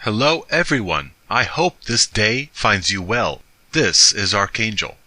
Hello everyone, I hope this day finds you well. This is Archangel.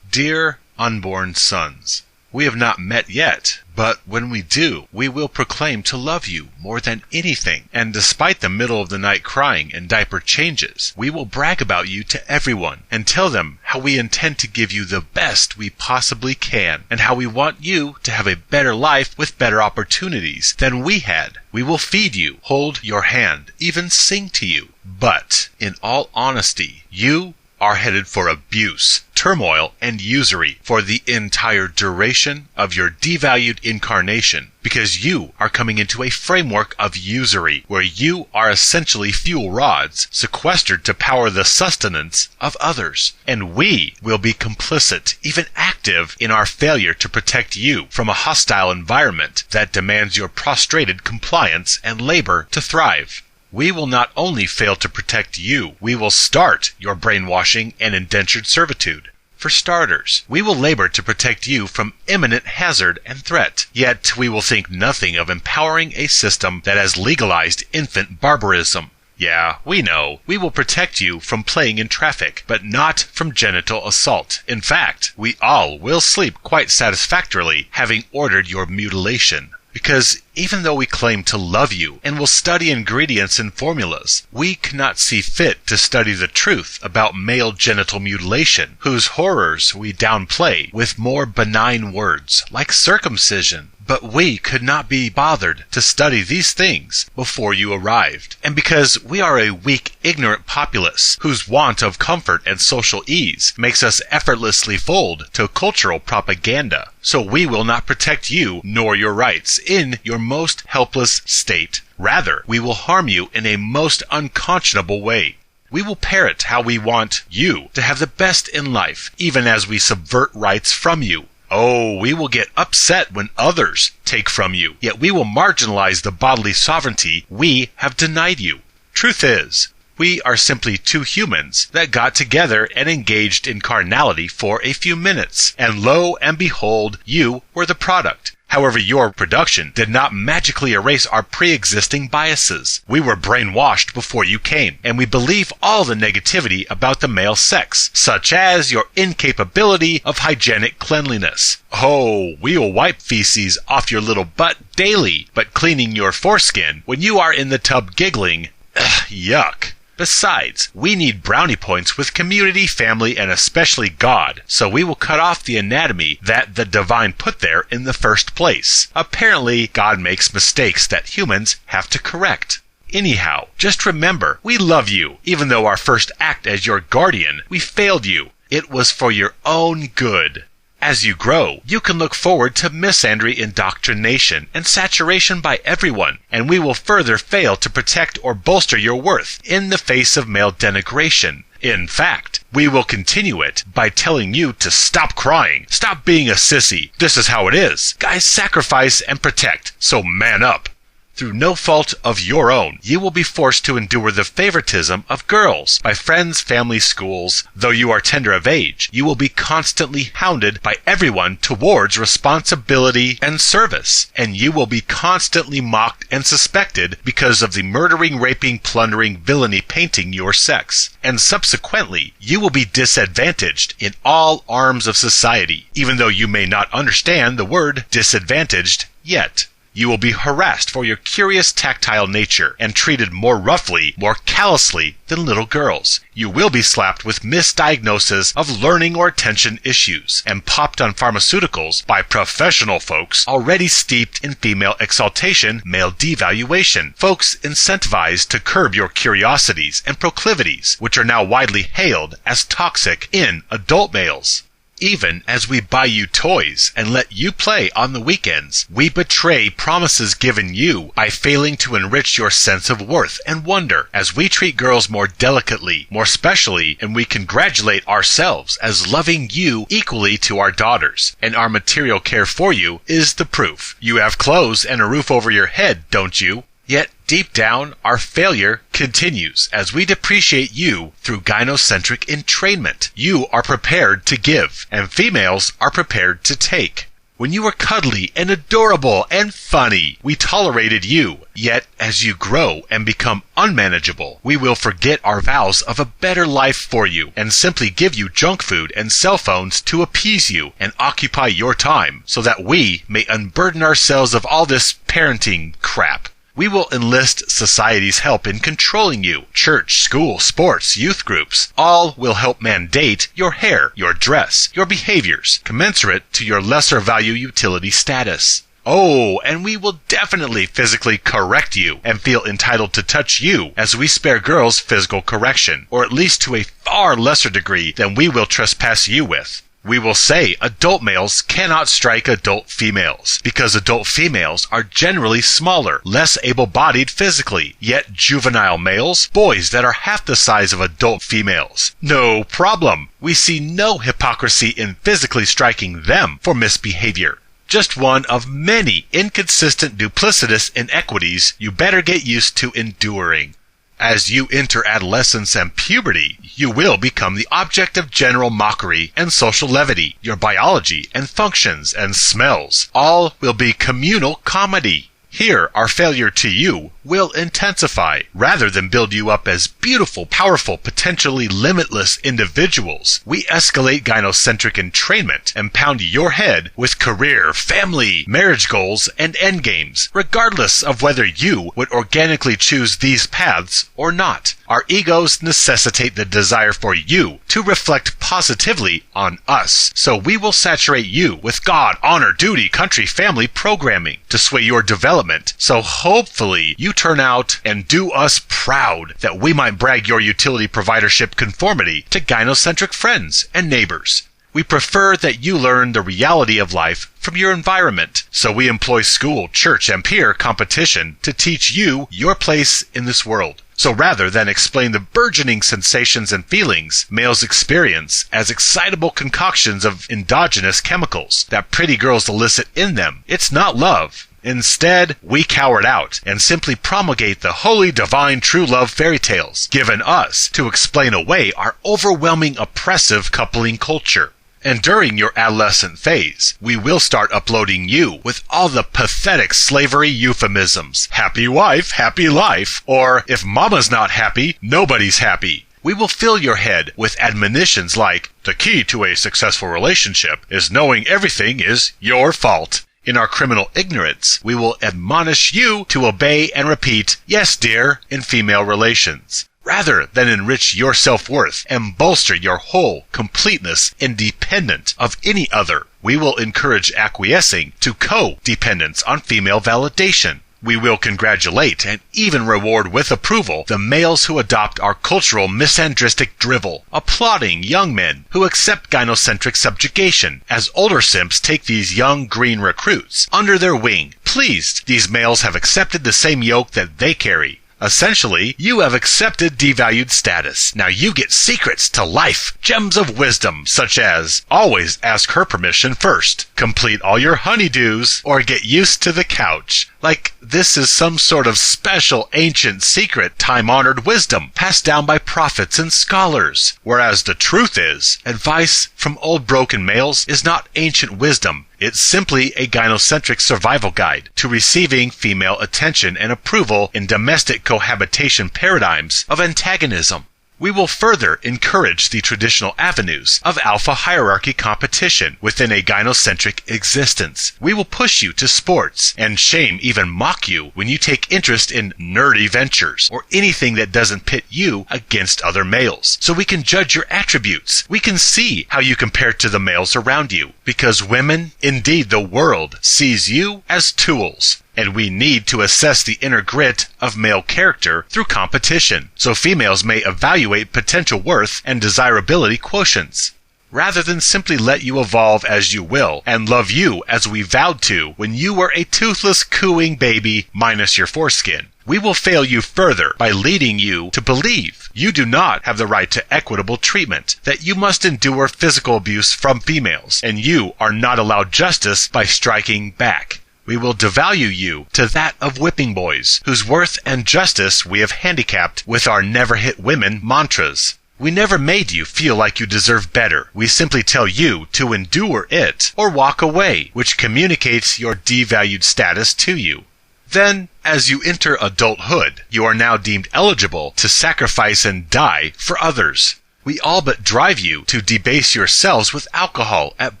Dear unborn sons, we have not met yet, but when we do, we will proclaim to love you more than anything. And despite the middle of the night crying and diaper changes, we will brag about you to everyone and tell them how we intend to give you the best we possibly can and how we want you to have a better life with better opportunities than we had. We will feed you, hold your hand, even sing to you. But, in all honesty, you are headed for abuse, turmoil, and usury for the entire duration of your devalued incarnation, because you are coming into a framework of usury where you are essentially fuel rods sequestered to power the sustenance of others. And we will be complicit, even active, in our failure to protect you from a hostile environment that demands your prostrated compliance and labor to thrive. We will not only fail to protect you, we will start your brainwashing and indentured servitude. For starters, we will labor to protect you from imminent hazard and threat. Yet we will think nothing of empowering a system that has legalized infant barbarism. Yeah, we know. We will protect you from playing in traffic, but not from genital assault. In fact, we all will sleep quite satisfactorily having ordered your mutilation. Because even though we claim to love you and will study ingredients and formulas, we cannot see fit to study the truth about male genital mutilation, whose horrors we downplay with more benign words, like circumcision. But we could not be bothered to study these things before you arrived. And because we are a weak, ignorant populace whose want of comfort and social ease makes us effortlessly fold to cultural propaganda, so we will not protect you nor your rights in your most helpless state. Rather, we will harm you in a most unconscionable way. We will parrot how we want you to have the best in life, even as we subvert rights from you. Oh, we will get upset when others take from you, yet we will marginalize the bodily sovereignty we have denied you. Truth is, we are simply two humans that got together and engaged in carnality for a few minutes, and lo and behold, you were the product. However, your production did not magically erase our pre-existing biases. We were brainwashed before you came, and we believe all the negativity about the male sex, such as your incapability of hygienic cleanliness. Oh, we will wipe feces off your little butt daily, but cleaning your foreskin when you are in the tub giggling, yuck. Besides, we need brownie points with community, family, and especially God, so we will cut off the anatomy that the divine put there in the first place. Apparently, God makes mistakes that humans have to correct. Anyhow, just remember, we love you. Even though our first act as your guardian, we failed you. It was for your own good. As you grow, you can look forward to misandry indoctrination and saturation by everyone, and we will further fail to protect or bolster your worth in the face of male denigration. In fact, we will continue it by telling you to stop crying, stop being a sissy. This is how it is. Guys sacrifice and protect, so man up. Through no fault of your own, you will be forced to endure the favoritism of girls by friends, family, schools. Though you are tender of age, you will be constantly hounded by everyone towards responsibility and service, and you will be constantly mocked and suspected because of the murdering, raping, plundering villainy painting your sex. And subsequently, you will be disadvantaged in all arms of society, even though you may not understand the word disadvantaged yet. You will be harassed for your curious tactile nature and treated more roughly, more callously than little girls. You will be slapped with misdiagnosis of learning or attention issues and popped on pharmaceuticals by professional folks already steeped in female exaltation, male devaluation, folks incentivized to curb your curiosities and proclivities, which are now widely hailed as toxic in adult males. Even as we buy you toys and let you play on the weekends, we betray promises given you by failing to enrich your sense of worth and wonder as we treat girls more delicately, more specially, and we congratulate ourselves as loving you equally to our daughters. And our material care for you is the proof. You have clothes and a roof over your head, don't you? Yet, deep down, our failure continues as we depreciate you through gynocentric entrainment. You are prepared to give, and females are prepared to take. When you were cuddly and adorable and funny, we tolerated you. Yet, as you grow and become unmanageable, we will forget our vows of a better life for you and simply give you junk food and cell phones to appease you and occupy your time so that we may unburden ourselves of all this parenting crap. We will enlist society's help in controlling you. Church, school, sports, youth groups, all will help mandate your hair, your dress, your behaviors, commensurate to your lesser value utility status. Oh, and we will definitely physically correct you and feel entitled to touch you as we spare girls physical correction, or at least to a far lesser degree than we will trespass you with. We will say adult males cannot strike adult females because adult females are generally smaller, less able-bodied physically, yet juvenile males, boys that are half the size of adult females. No problem. We see no hypocrisy in physically striking them for misbehavior. Just one of many inconsistent duplicitous inequities you better get used to enduring. As you enter adolescence and puberty, you will become the object of general mockery and social levity. Your biology and functions and smells all will be communal comedy. Here, our failure to you will intensify. Rather than build you up as beautiful, powerful, potentially limitless individuals, we escalate gynocentric entrainment and pound your head with career, family, marriage goals, and endgames, regardless of whether you would organically choose these paths or not. Our egos necessitate the desire for you to reflect positively on us, so we will saturate you with God, honor, duty, country, family programming to sway your development, so hopefully you turn out and do us proud that we might brag your utility providership conformity to gynocentric friends and neighbors. We prefer that you learn the reality of life from your environment, so we employ school, church, and peer competition to teach you your place in this world. So rather than explain the burgeoning sensations and feelings males experience as excitable concoctions of endogenous chemicals that pretty girls elicit in them, it's not love. Instead, we cower it out and simply promulgate the holy, divine, true love fairy tales given us to explain away our overwhelming oppressive coupling culture. And during your adolescent phase, we will start uploading you with all the pathetic slavery euphemisms. Happy wife, happy life, or if mama's not happy, nobody's happy. We will fill your head with admonitions like, the key to a successful relationship is knowing everything is your fault. In our criminal ignorance, we will admonish you to obey and repeat, yes dear, in female relations. Rather than enrich your self-worth and bolster your whole completeness independent of any other, we will encourage acquiescing to co-dependence on female validation. We will congratulate and even reward with approval the males who adopt our cultural misandristic drivel, applauding young men who accept gynocentric subjugation as older simps take these young green recruits under their wing. Pleased, these males have accepted the same yoke that they carry. Essentially, you have accepted devalued status. Now you get secrets to life, gems of wisdom, such as always ask her permission first, complete all your honeydews, or get used to the couch. Like this is some sort of special, ancient, secret, time-honored wisdom passed down by prophets and scholars. Whereas the truth is, advice from old broken males is not ancient wisdom. It's simply a gynocentric survival guide to receiving female attention and approval in domestic cohabitation paradigms of antagonism. We will further encourage the traditional avenues of alpha hierarchy competition within a gynocentric existence. We will push you to sports and shame, even mock you when you take interest in nerdy ventures or anything that doesn't pit you against other males. So we can judge your attributes. We can see how you compare to the males around you, because women, indeed the world, sees you as tools. And we need to assess the inner grit of male character through competition, so females may evaluate potential worth and desirability quotients. Rather than simply let you evolve as you will and love you as we vowed to when you were a toothless cooing baby minus your foreskin, we will fail you further by leading you to believe you do not have the right to equitable treatment, that you must endure physical abuse from females, and you are not allowed justice by striking back. We will devalue you to that of whipping boys, whose worth and justice we have handicapped with our never hit women mantras. We never made you feel like you deserve better. We simply tell you to endure it or walk away, which communicates your devalued status to you. Then, as you enter adulthood, you are now deemed eligible to sacrifice and die for others. We all but drive you to debase yourselves with alcohol at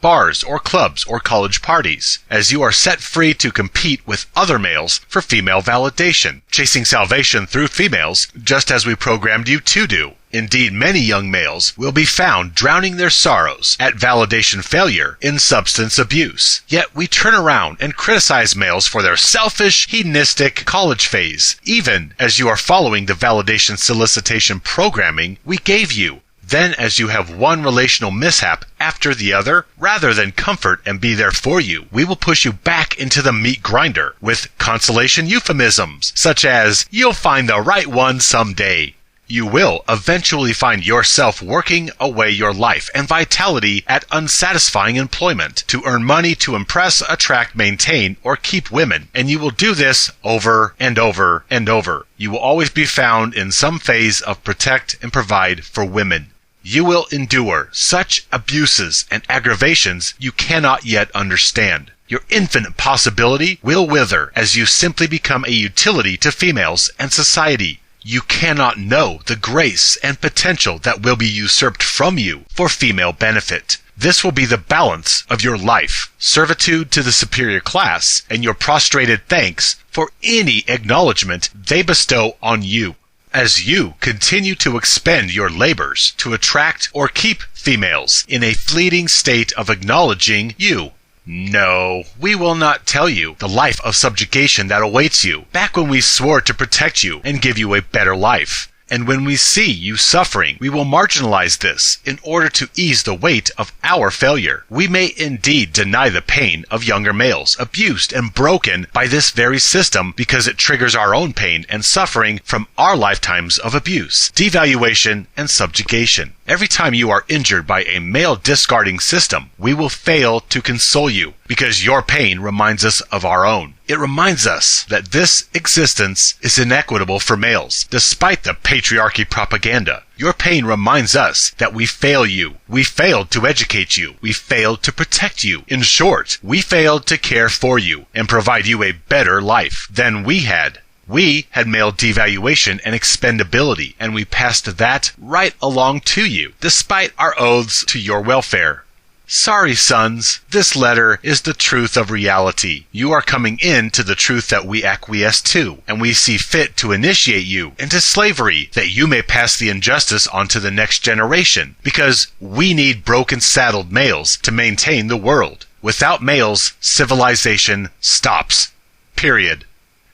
bars or clubs or college parties, as you are set free to compete with other males for female validation, chasing salvation through females just as we programmed you to do. Indeed, many young males will be found drowning their sorrows at validation failure in substance abuse. Yet we turn around and criticize males for their selfish, hedonistic college phase, even as you are following the validation solicitation programming we gave you. Then, as you have one relational mishap after the other, rather than comfort and be there for you, we will push you back into the meat grinder with consolation euphemisms, such as, "You'll find the right one someday." You will eventually find yourself working away your life and vitality at unsatisfying employment to earn money to impress, attract, maintain, or keep women. And you will do this over and over and over. You will always be found in some phase of protect and provide for women. You will endure such abuses and aggravations you cannot yet understand. Your infinite possibility will wither as you simply become a utility to females and society. You cannot know the grace and potential that will be usurped from you for female benefit. This will be the balance of your life, servitude to the superior class, and your prostrated thanks for any acknowledgement they bestow on you. As you continue to expend your labors to attract or keep females in a fleeting state of acknowledging you. No, we will not tell you the life of subjugation that awaits you, back when we swore to protect you and give you a better life. And when we see you suffering, we will marginalize this in order to ease the weight of our failure. We may indeed deny the pain of younger males abused and broken by this very system because it triggers our own pain and suffering from our lifetimes of abuse, devaluation, and subjugation. Every time you are injured by a male discarding system, we will fail to console you because your pain reminds us of our own. It reminds us that this existence is inequitable for males, despite the patriarchy propaganda. Your pain reminds us that we fail you. We failed to educate you. We failed to protect you. In short, we failed to care for you and provide you a better life than we had. We had male devaluation and expendability, and we passed that right along to you, despite our oaths to your welfare. Sorry, sons, this letter is the truth of reality. You are coming into the truth that we acquiesce to, and we see fit to initiate you into slavery that you may pass the injustice on to the next generation, because we need broken saddled males to maintain the world. Without males, civilization stops. Period.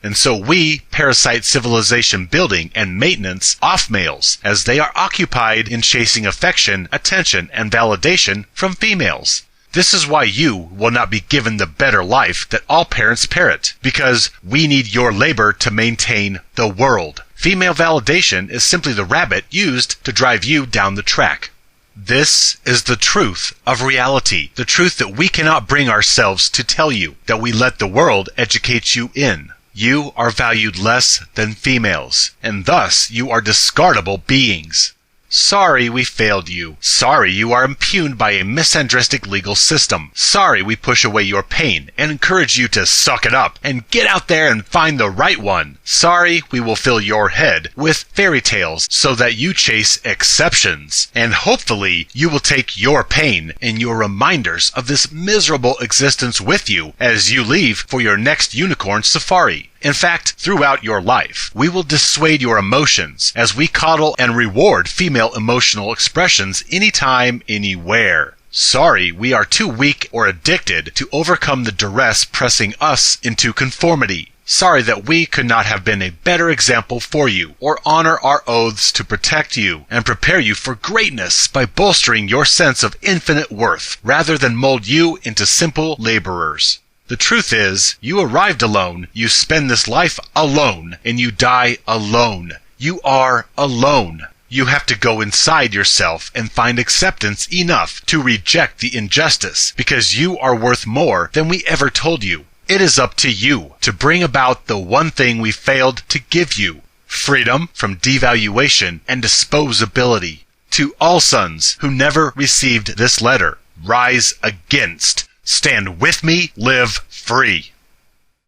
And so we parasite civilization building and maintenance off males, as they are occupied in chasing affection, attention, and validation from females. This is why you will not be given the better life that all parents parrot, because we need your labor to maintain the world. Female validation is simply the rabbit used to drive you down the track. This is the truth of reality, the truth that we cannot bring ourselves to tell you, that we let the world educate you in. You are valued less than females, and thus you are discardable beings. Sorry we failed you. Sorry you are impugned by a misandristic legal system. Sorry we push away your pain and encourage you to suck it up and get out there and find the right one. Sorry we will fill your head with fairy tales so that you chase exceptions. And hopefully you will take your pain and your reminders of this miserable existence with you as you leave for your next unicorn safari. In fact, throughout your life, we will dissuade your emotions as we coddle and reward female emotional expressions anytime, anywhere. Sorry, we are too weak or addicted to overcome the duress pressing us into conformity. Sorry that we could not have been a better example for you, or honor our oaths to protect you and prepare you for greatness by bolstering your sense of infinite worth, rather than mold you into simple laborers. The truth is, you arrived alone, you spend this life alone, and you die alone. You are alone. You have to go inside yourself and find acceptance enough to reject the injustice, because you are worth more than we ever told you. It is up to you to bring about the one thing we failed to give you: freedom from devaluation and disposability. To all sons who never received this letter, rise against, stand with me, live free.